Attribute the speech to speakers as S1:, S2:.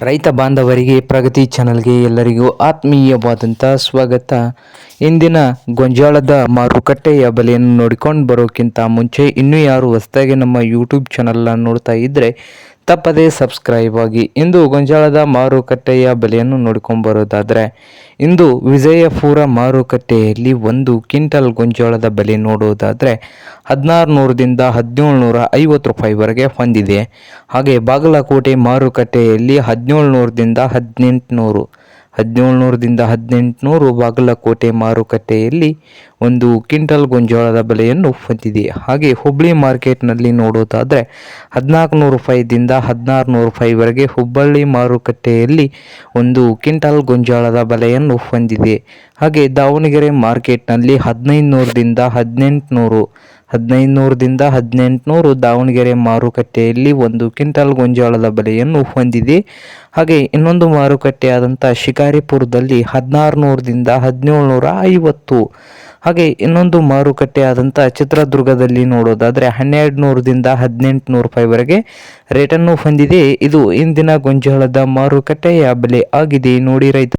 S1: ರೈತ ಬಾಂಧವರಿಗೆ ಪ್ರಗತಿ ಚಾನಲ್ಗೆ ಎಲ್ಲರಿಗೂ ಆತ್ಮೀಯವಾದಂಥ ಸ್ವಾಗತ. ಇಂದಿನ ಗೊಂಜಾಳದ ಮಾರುಕಟ್ಟೆಯ ಬೆಲೆಯನ್ನು ನೋಡಿಕೊಂಡು ಬರೋಕ್ಕಿಂತ ಮುಂಚೆ ಇನ್ನೂ ಯಾರು ಹೊಸದಾಗಿ ನಮ್ಮ ಯೂಟ್ಯೂಬ್ ಚಾನಲ್ನ ನೋಡ್ತಾ ಇದ್ದರೆ ತಪ್ಪದೇ ಸಬ್ಸ್ಕ್ರೈಬ್ ಆಗಿ. ಇಂದು ಗೊಂಜಾಳದ ಮಾರುಕಟ್ಟೆಯ ಬೆಲೆಯನ್ನು ನೋಡ್ಕೊಂಡು ಬರೋದಾದರೆ ಇಂದು ವಿಜಯಪುರ ಮಾರುಕಟ್ಟೆಯಲ್ಲಿ ಒಂದು ಕ್ವಿಂಟಲ್ ಗೊಂಜಾಳದ ಬೆಲೆ ನೋಡೋದಾದರೆ 1600ದಿಂದ 1750 ರೂಪಾಯಿವರೆಗೆ ಹೊಂದಿದೆ. ಹಾಗೆ ಬಾಗಲಕೋಟೆ ಮಾರುಕಟ್ಟೆಯಲ್ಲಿ 1700ದಿಂದ 1800 ಬಾಗಲಕೋಟೆ ಮಾರುಕಟ್ಟೆಯಲ್ಲಿ ಒಂದು ಕ್ವಿಂಟಲ್ ಗೊಂಜಾಳದ ಬೆಲೆಯನ್ನು ಹೊಂದಿದೆ. ಹಾಗೆ ಹುಬ್ಬಳ್ಳಿ ಮಾರ್ಕೆಟ್ನಲ್ಲಿ ನೋಡೋದಾದರೆ 1400 ರೂಪಾಯಿದಿಂದ 1600 ರೂಪಾಯಿವರೆಗೆ ಹುಬ್ಬಳ್ಳಿ ಮಾರುಕಟ್ಟೆಯಲ್ಲಿ ಒಂದು ಕ್ವಿಂಟಲ್ ಗೊಂಜಾಳದ ಬೆಲೆಯನ್ನು ಹೊಂದಿದೆ. ಹಾಗೆ ದಾವಣಗೆರೆ ಮಾರ್ಕೆಟ್ನಲ್ಲಿ 1500ರಿಂದ 1800 ದಾವಣಗೆರೆ ಮಾರುಕಟ್ಟೆಯಲ್ಲಿ ಒಂದು ಕ್ವಿಂಟಲ್ ಗೊಂಜಾಳದ ಬೆಲೆಯನ್ನು ಹೊಂದಿದೆ. ಹಾಗೆ ಇನ್ನೊಂದು ಮಾರುಕಟ್ಟೆಯಾದಂಥ ಶಿಕಾರಿಪುರದಲ್ಲಿ 1600ರಿಂದ 1750. ಹಾಗೆ ಇನ್ನೊಂದು ಮಾರುಕಟ್ಟೆಯಾದಂಥ ಚಿತ್ರದುರ್ಗದಲ್ಲಿ ನೋಡೋದಾದರೆ 1200ರಿಂದ 1800 ರೂಪಾಯಿವರೆಗೆ ರೇಟನ್ನು ಹೊಂದಿದೆ. ಇದು ಇಂದಿನ ಗೊಂಜಾಳದ ಮಾರುಕಟ್ಟೆಯ ಬೆಲೆ ಆಗಿದೆ ನೋಡಿ ರೈತ.